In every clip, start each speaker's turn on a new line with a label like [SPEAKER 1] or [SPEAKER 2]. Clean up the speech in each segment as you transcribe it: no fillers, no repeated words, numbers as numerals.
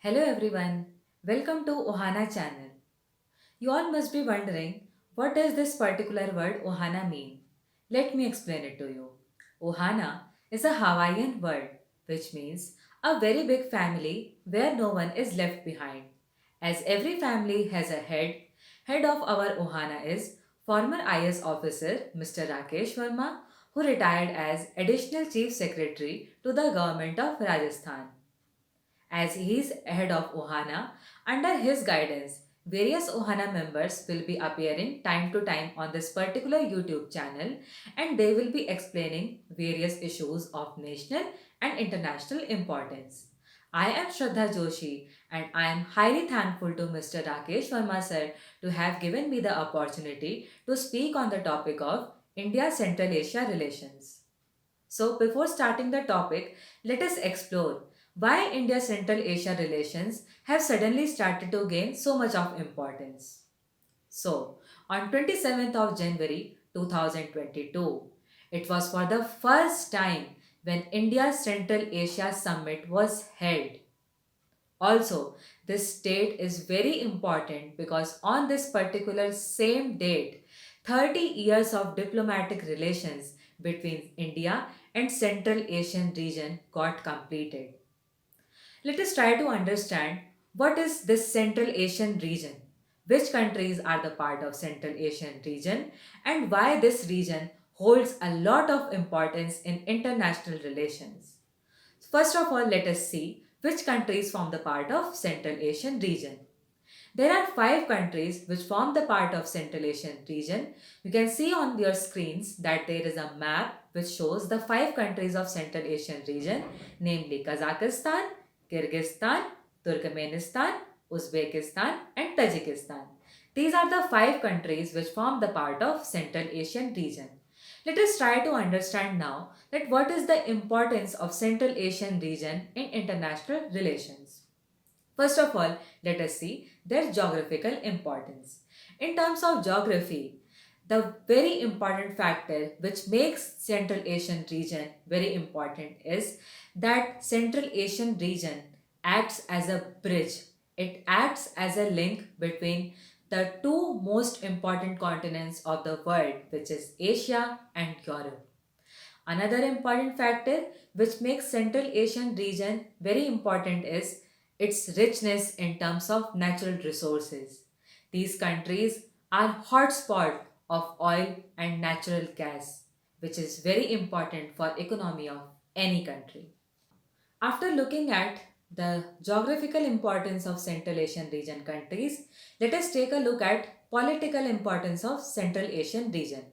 [SPEAKER 1] Hello everyone, welcome to Ohana channel. You all must be wondering what does this particular word Ohana mean? Let me explain it to you. Ohana is a Hawaiian word which means a very big family where no one is left behind. As every family has a head of our Ohana is former IS officer Mr. Rakesh Verma who retired as additional chief secretary to the government of Rajasthan. As he is head of Ohana, under his guidance, various Ohana members will be appearing time to time on this particular YouTube channel and they will be explaining various issues of national and international importance. I am Shraddha Joshi and I am highly thankful to Mr. Rakesh Verma sir to have given me the opportunity to speak on the topic of India Central Asia relations. So, before starting the topic, let us explore why India Central Asia relations have suddenly started to gain so much of importance. So, on 27th of January 2022, it was for the first time when India Central Asia Summit was held. Also, this date is very important because on this particular same date, 30 years of diplomatic relations between India and Central Asian region got completed. Let us try to understand what is this Central Asian region, which countries are the part of Central Asian region and why this region holds a lot of importance in international relations. First of all, let us see which countries form the part of Central Asian region. There are five countries which form the part of Central Asian region. You can see on your screens that there is a map which shows the five countries of Central Asian region, namely Kazakhstan, Kyrgyzstan, Turkmenistan, Uzbekistan and Tajikistan. These are the five countries which form the part of Central Asian region. Let us try to understand now that what is the importance of Central Asian region in international relations. First of all, let us see their geographical importance. In terms of geography, the very important factor which makes Central Asian region very important is that Central Asian region acts as a bridge. It acts as a link between the two most important continents of the world, which is Asia and Europe. Another important factor which makes Central Asian region very important is its richness in terms of natural resources. These countries are hotspot of oil and natural gas, which is very important for economy of any country. After looking at the geographical importance of Central Asian region countries, let us take a look at political importance of Central Asian region.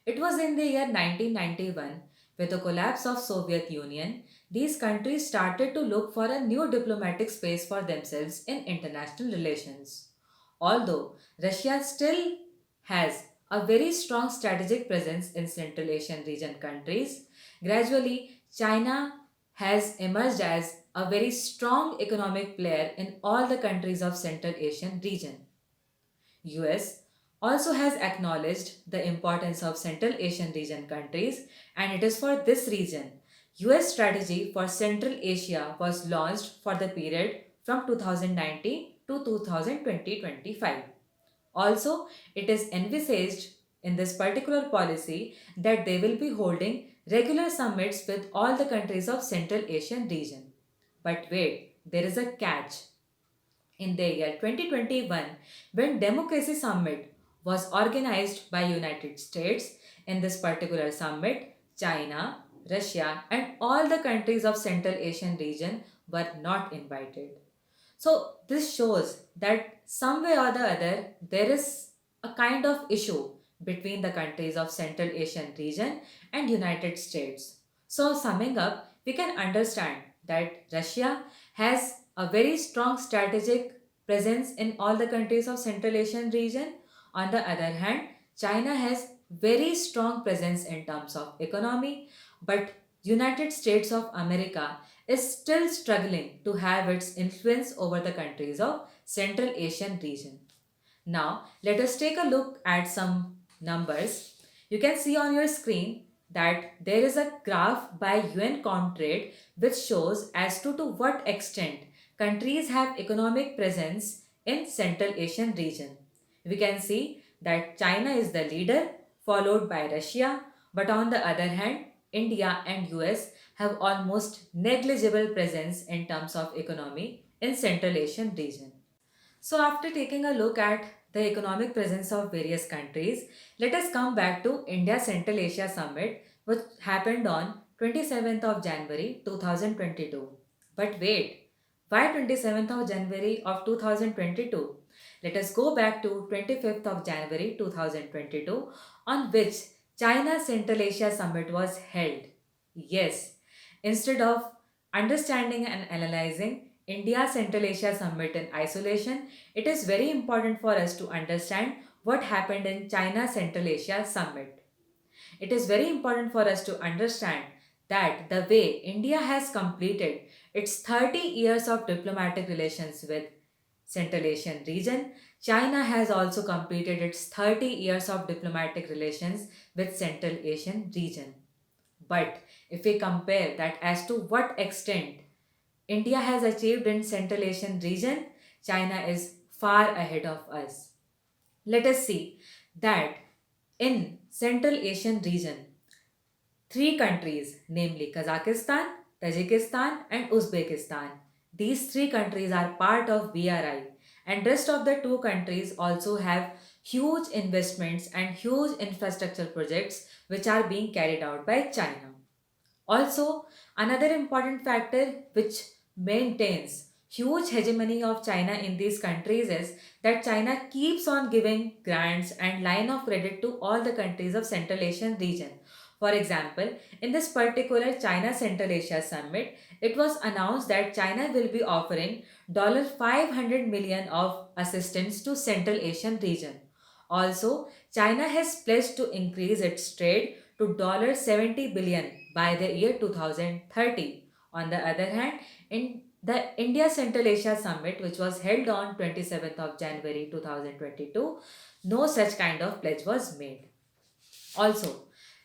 [SPEAKER 1] It was in the year 1991, with the collapse of Soviet Union, these countries started to look for a new diplomatic space for themselves in international relations. Although Russia still has a very strong strategic presence in Central Asian region countries, gradually China has emerged as a very strong economic player in all the countries of Central Asian region. US also has acknowledged the importance of Central Asian region countries, and it is for this reason US strategy for Central Asia was launched for the period from 2019 to 2025. Also, it is envisaged in this particular policy that they will be holding regular summits with all the countries of Central Asian region. But wait, there is a catch. In the year 2021, when Democracy Summit was organized by United States, in this particular summit, China, Russia and all the countries of Central Asian region were not invited. So this shows that some way or the other there is a kind of issue between the countries of Central Asian region and United States. So summing up, we can understand that Russia has a very strong strategic presence in all the countries of Central Asian region. On the other hand, China has very strong presence in terms of economy, but United States of America is still struggling to have its influence over the countries of Central Asian region. Now, let us take a look at some numbers. You can see on your screen that there is a graph by UN Comtrade which shows as to what extent countries have economic presence in Central Asian region. We can see that China is the leader, followed by Russia, but on the other hand, India and US have almost negligible presence in terms of economy in Central Asian region. So, after taking a look at the economic presence of various countries, let us come back to India Central Asia Summit, which happened on 27th of January 2022. But wait, why 27th of January of 2022? Let us go back to 25th of January 2022, on which China Central Asia Summit was held. Yes, instead of understanding and analyzing India Central Asia Summit in isolation, it is very important for us to understand what happened in China Central Asia Summit. It is very important for us to understand that the way India has completed its 30 years of diplomatic relations with Central Asian region, China has also completed its 30 years of diplomatic relations with Central Asian region. But if we compare that as to what extent India has achieved in Central Asian region, China is far ahead of us. Let us see that in Central Asian region, three countries, namely Kazakhstan, Tajikistan and Uzbekistan. These three countries are part of BRI, and rest of the two countries also have huge investments and huge infrastructure projects which are being carried out by China. Also, another important factor which maintains huge hegemony of China in these countries is that China keeps on giving grants and line of credit to all the countries of Central Asian region. For example, in this particular China Central Asia Summit, it was announced that China will be offering $500 million of assistance to Central Asian region. Also, China has pledged to increase its trade to $70 billion by the year 2030. On the other hand, in the India Central Asia Summit, which was held on 27th of January 2022, no such kind of pledge was made. Also,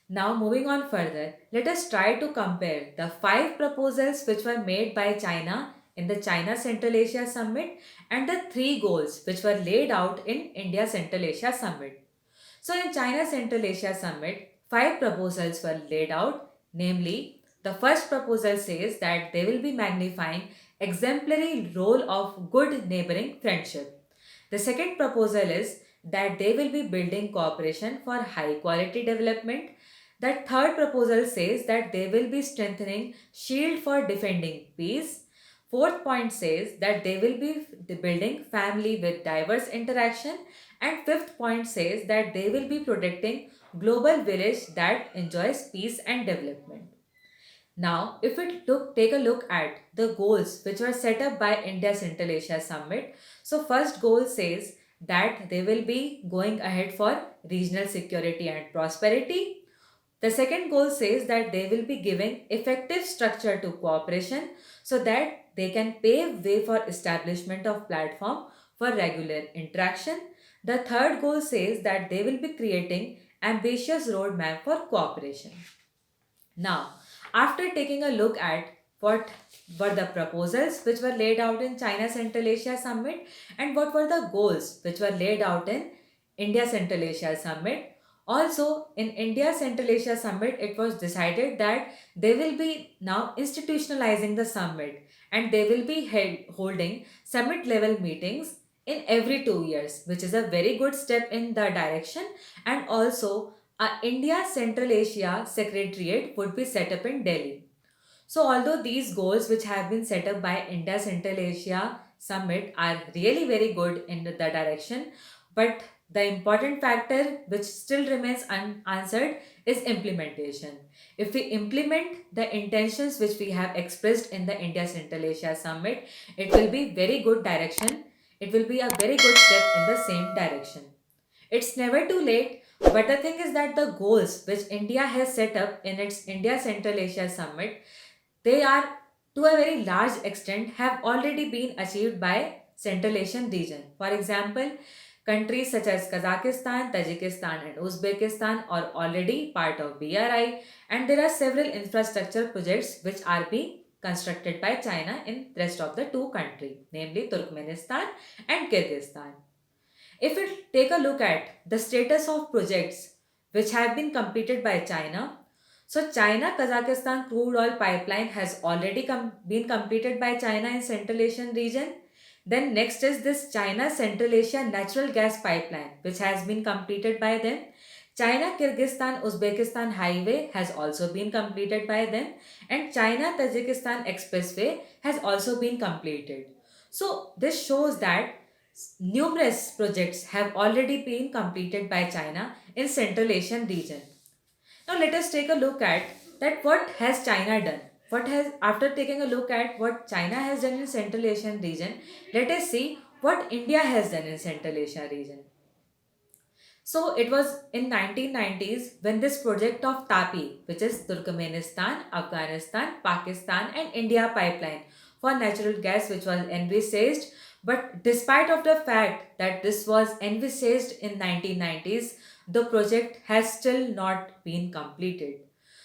[SPEAKER 1] now moving on further, let us try to compare the five proposals which were made by China in the China Central Asia Summit and the three goals which were laid out in India Central Asia Summit. So, in China Central Asia Summit, five proposals were laid out, namely, the first proposal says that they will be magnifying exemplary role of good neighboring friendship. The second proposal is that they will be building cooperation for high quality development. The third proposal says that they will be strengthening shield for defending peace. Fourth point says that they will be building family with diverse interaction, and fifth point says that they will be protecting global village that enjoys peace and development. Now, if we take a look at the goals which were set up by India Central Asia Summit, so first goal says that they will be going ahead for regional security and prosperity. The second goal says that they will be giving effective structure to cooperation so that they can pave way for establishment of platform for regular interaction. The third goal says that they will be creating ambitious roadmap for cooperation. Now, after taking a look at what were the proposals which were laid out in China Central Asia Summit and what were the goals which were laid out in India Central Asia Summit, also in India Central Asia Summit, it was decided that they will be now institutionalizing the summit and they will be holding summit level meetings in every 2 years, which is a very good step in the direction. And also, India Central Asia Secretariat would be set up in Delhi. So, although these goals which have been set up by India Central Asia Summit are really very good in the direction, but the important factor which still remains unanswered is implementation. If we implement the intentions which we have expressed in the India Central Asia Summit, it will be very good direction. It will be a very good step in the same direction. It's never too late, but the thing is that the goals which India has set up in its India Central Asia Summit, they are to a very large extent have already been achieved by Central Asian region. For example, countries such as Kazakhstan, Tajikistan and Uzbekistan are already part of BRI, and there are several infrastructure projects which are being constructed by China in rest of the two country, namely Turkmenistan and Kyrgyzstan. If we take a look at the status of projects which have been completed by China, so China Kazakhstan crude oil pipeline has already been completed by China in Central Asian region. Then next is this China Central Asia natural gas pipeline which has been completed by them. China Kyrgyzstan Uzbekistan highway has also been completed by them, and China Tajikistan expressway has also been completed. So this shows that numerous projects have already been completed by China in Central Asian region. Now let us take a look at that what has China done. What has After taking a look at what China has done in Central Asian region, let us see what India has done in Central Asia region. So it was in 1990s when this project of TAPI, which is Turkmenistan, Afghanistan, Pakistan and India pipeline for natural gas, which was envisaged. But despite of the fact that this was envisaged in 1990s, the project has still not been completed.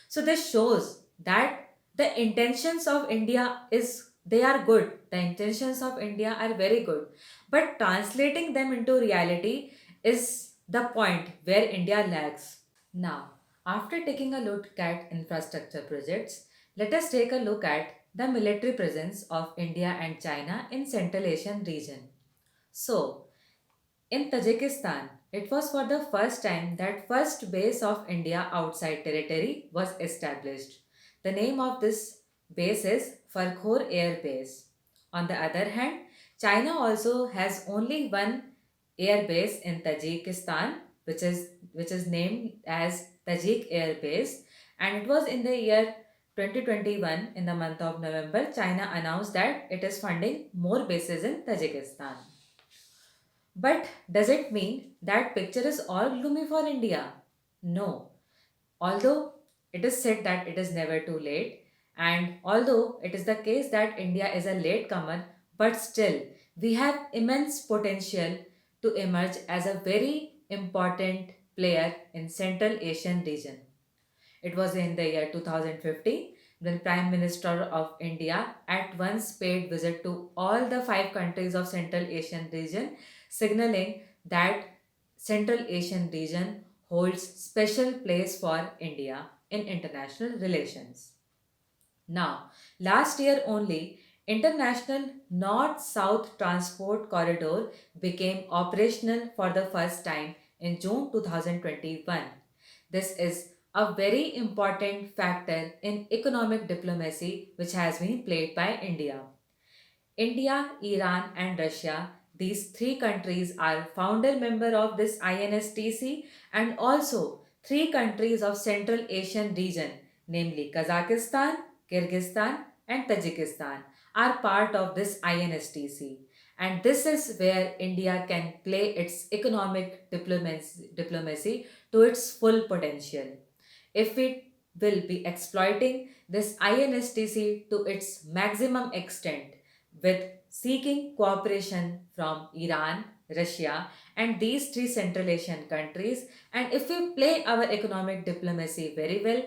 [SPEAKER 1] So this shows that the intentions of India is they are good. The intentions of India are very good. But translating them into reality is the point where India lags. Now, after taking a look at infrastructure projects, let us take a look at the military presence of India and China in Central Asian region. So, in Tajikistan, it was for the first time that first base of India outside territory was established. The name of this base is Farkhor Air Base. On the other hand, China also has only one air base in Tajikistan, which is named as Tajik Air Base, and it was in the year 2021 in the month of November. China announced that it is funding more bases in Tajikistan. But does it mean that picture is all gloomy for India? No. Although it is said that it is never too late, and although it is the case that India is a latecomer, but still we have immense potential to emerge as a very important player in Central Asian region. It was in the year 2015 when Prime Minister of India at once paid visit to all the five countries of Central Asian region, signaling that Central Asian region holds special place for India in international relations. Now, last year only, International North South Transport Corridor became operational for the first time in June 2021. This is a very important factor in economic diplomacy which has been played by India. India, Iran, and Russia, these three countries are founder member of this INSTC, and also three countries of Central Asian region, namely Kazakhstan, Kyrgyzstan, and Tajikistan, are part of this INSTC. And this is where India can play its economic diplomacy to its full potential. If it will be exploiting this INSTC to its maximum extent with seeking cooperation from Iran, Russia, and these three Central Asian countries. And if we play our economic diplomacy very well,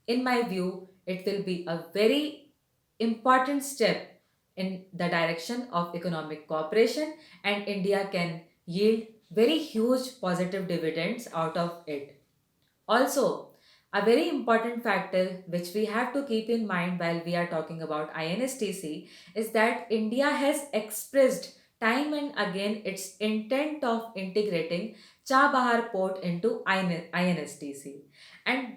[SPEAKER 1] in my view, it will be a very important step in the direction of economic cooperation, and India can yield very huge positive dividends out of it. Also, a very important factor which we have to keep in mind while we are talking about INSTC is that India has expressed time and again its intent of integrating Chabahar port into INSTC. And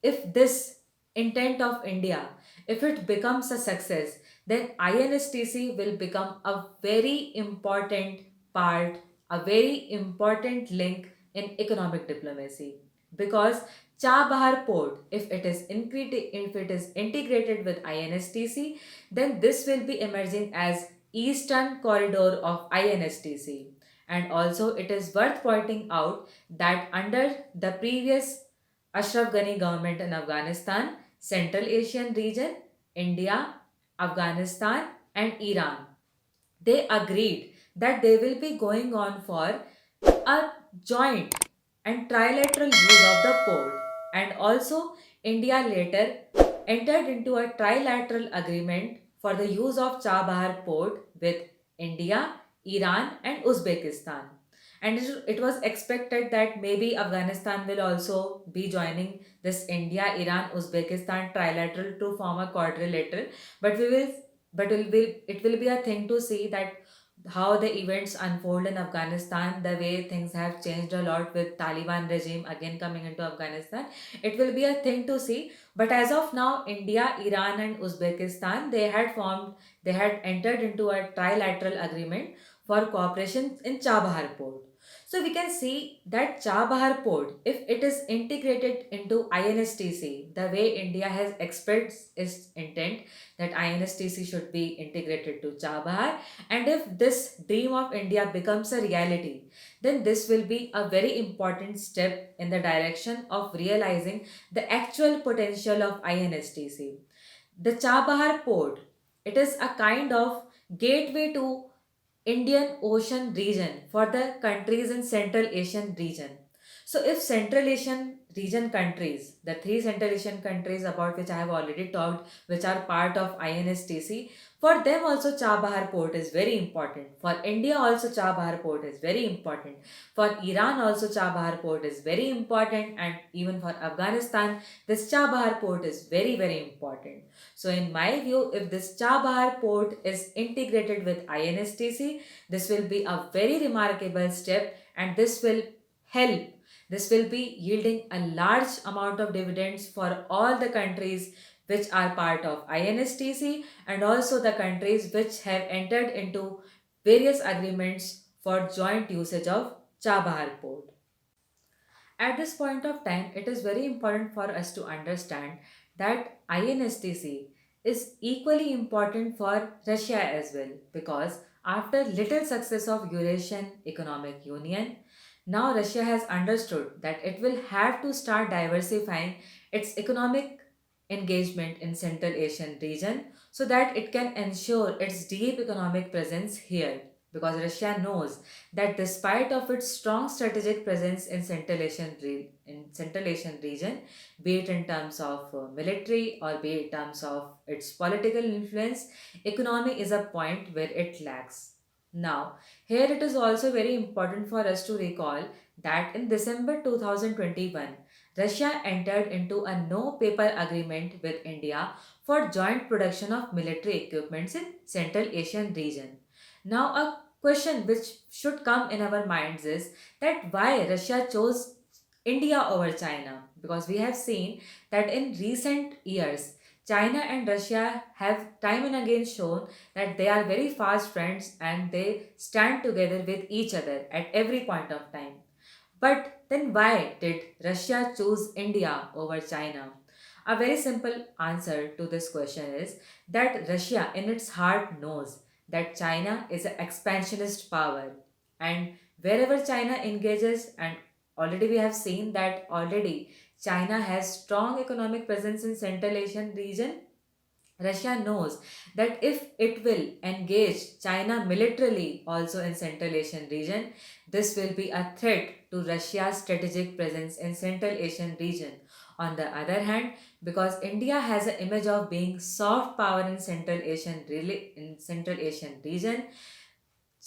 [SPEAKER 1] if this intent of India, if it becomes a success, then INSTC will become a very important part, a very important link in economic diplomacy. Because Chabahar port, if it is integrated with INSTC, then this will be emerging as eastern corridor of INSTC. And also, it is worth pointing out that under the previous Ashraf Ghani government in Afghanistan, Central Asian region, India, Afghanistan, and Iran, they agreed that they will be going on for a joint and trilateral use of the port. And also, India later entered into a trilateral agreement for the use of Chabahar port with India, Iran, and Uzbekistan. And it was expected that maybe Afghanistan will also be joining this India, Iran, Uzbekistan trilateral to form a quadrilateral. But we will, it will be a thing to see that how the events unfold in Afghanistan, the way things have changed a lot with Taliban regime again coming into Afghanistan. It will be a thing to see. But as of now, India, Iran, and Uzbekistan they had entered into a trilateral agreement for cooperation in Chabahar port. So we can see that Chabahar port, if it is integrated into INSTC, the way India has expressed its intent that INSTC should be integrated to Chabahar, and if this dream of India becomes a reality, then this will be a very important step in the direction of realizing the actual potential of INSTC. The Chabahar port, it is a kind of gateway to Indian Ocean region for the countries in Central Asian region. So if Central Asian region countries, the three Central Asian countries about which I have already talked, which are part of INSTC, for them also Chabahar port is very important. For India also Chabahar port is very important. For Iran also Chabahar port is very important, and even for Afghanistan this Chabahar port is very very important. So in my view, if this Chabahar port is integrated with INSTC, this will be a very remarkable step, and this will help. This will be yielding a large amount of dividends for all the countries which are part of INSTC, and also the countries which have entered into various agreements for joint usage of Chabahar port. At this point of time, it is very important for us to understand that INSTC is equally important for Russia as well, because after little success of Eurasian Economic Union, now Russia has understood that it will have to start diversifying its economic engagement in Central Asian region so that it can ensure its deep economic presence here, because Russia knows that despite of its strong strategic presence in Central Asian region, be it in terms of military or be it in terms of its political influence, economy is a point where it lacks. Now, here it is also very important for us to recall that in December 2021, Russia entered into a no paper agreement with India for joint production of military equipments in Central Asian region. Now, a question which should come in our minds is that why Russia chose India over China, because we have seen that in recent years China and Russia have time and again shown that they are very fast friends and they stand together with each other at every point of time. But then why did Russia choose India over China? A very simple answer to this question is that Russia in its heart knows that China is an expansionist power, and wherever China engages, and already we have seen that already China has strong economic presence in Central Asian region. Russia knows that if it will engage China militarily also in Central Asian region, this will be a threat to Russia's strategic presence in Central Asian region. On the other hand, because India has an image of being soft power in Central Asian region,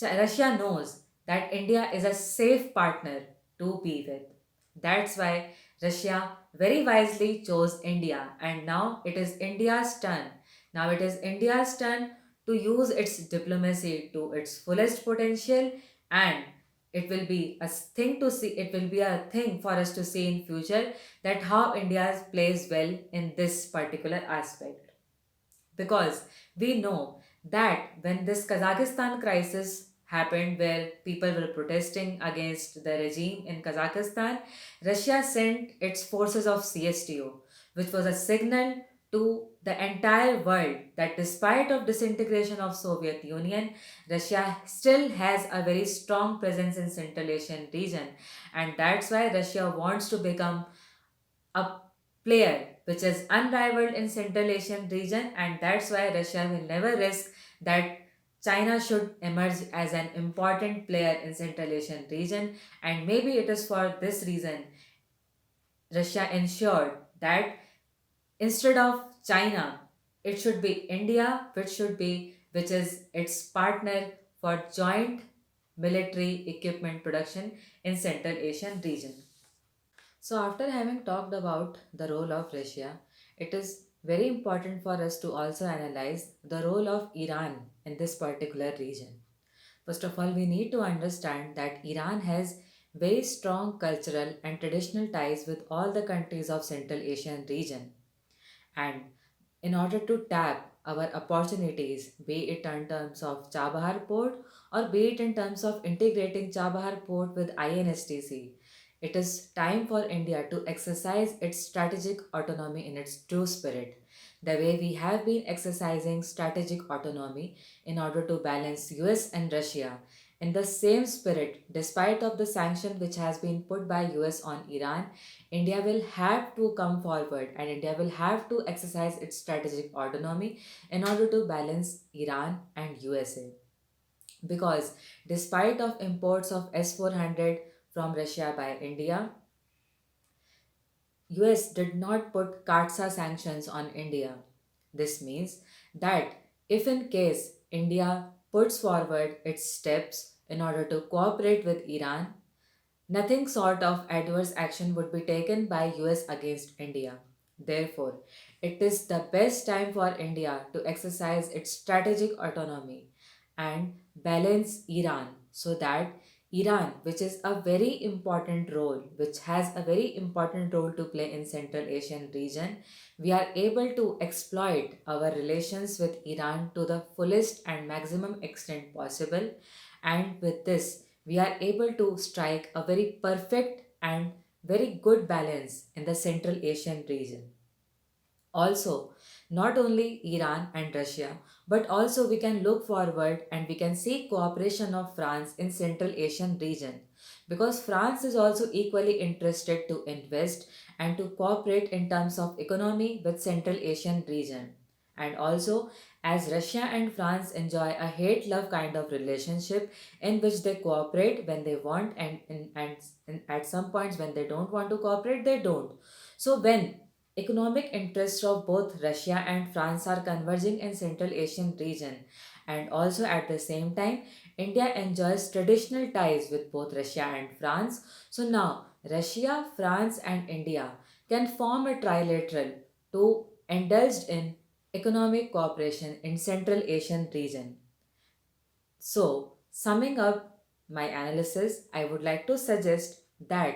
[SPEAKER 1] Russia knows that India is a safe partner to be with. That's why Russia very wisely chose India, and now it is India's turn. Now it is India's turn to use its diplomacy to its fullest potential, and it will be a thing to see, it will be a thing for us to see in future that how India plays well in this particular aspect, because we know that when this Kazakhstan crisis happened, where people were protesting against the regime in Kazakhstan, Russia sent its forces of CSTO, which was a signal to the entire world that despite of disintegration of Soviet Union, Russia still has a very strong presence in Central Asian region, and that's why Russia wants to become a player which is unrivaled in Central Asian region, and that's why Russia will never risk that China should emerge as an important player in Central Asian region, and maybe it is for this reason Russia ensured that instead of China, it should be India, which is its partner for joint military equipment production in Central Asian region. So after having talked about the role of Russia, it is very important for us to also analyze the role of Iran in this particular region. First of all, we need to understand that Iran has very strong cultural and traditional ties with all the countries of Central Asian region. And in order to tap our opportunities, be it in terms of Chabahar port or be it in terms of integrating Chabahar port with INSTC, it is time for India to exercise its strategic autonomy in its true spirit. The way we have been exercising strategic autonomy in order to balance US and Russia in the same spirit, despite of the sanction which has been put by US on Iran, India will have to come forward and India will have to exercise its strategic autonomy in order to balance Iran and USA. Because despite of imports of S-400 from Russia by India, US did not put CAATSA sanctions on India. This means that if in case India puts forward its steps in order to cooperate with Iran, nothing sort of adverse action would be taken by US against India. Therefore, it is the best time for India to exercise its strategic autonomy and balance Iran so that Iran, which is a very important role, which has a very important role to play in Central Asian region, we are able to exploit our relations with Iran to the fullest and maximum extent possible. And with this, we are able to strike a very perfect and very good balance in the Central Asian region. Also, not only Iran and Russia, but also we can look forward and we can see cooperation of France in Central Asian region because France is also equally interested to invest and to cooperate in terms of economy with Central Asian region. And also, as Russia and France enjoy a hate love kind of relationship in which they cooperate when they want and at some points when they don't want to cooperate, they don't. So, when economic interests of both Russia and France are converging in Central Asian region, and also at the same time India enjoys traditional ties with both Russia and France. So now Russia, France and India can form a trilateral to indulge in economic cooperation in Central Asian region. So, summing up my analysis, I would like to suggest that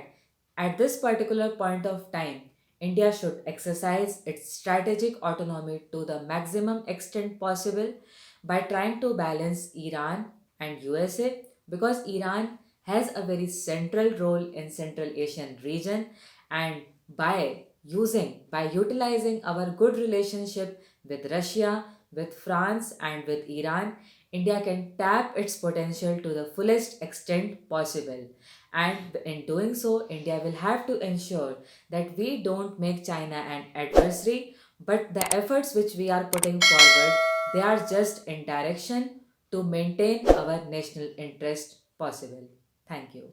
[SPEAKER 1] at this particular point of time, India should exercise its strategic autonomy to the maximum extent possible by trying to balance Iran and USA because Iran has a very central role in Central Asian region, and by utilizing our good relationship with Russia, with France and with Iran, India can tap its potential to the fullest extent possible. And in doing so, India will have to ensure that we don't make China an adversary, but the efforts which we are putting forward, they are just in direction to maintain our national interest possible. Thank you.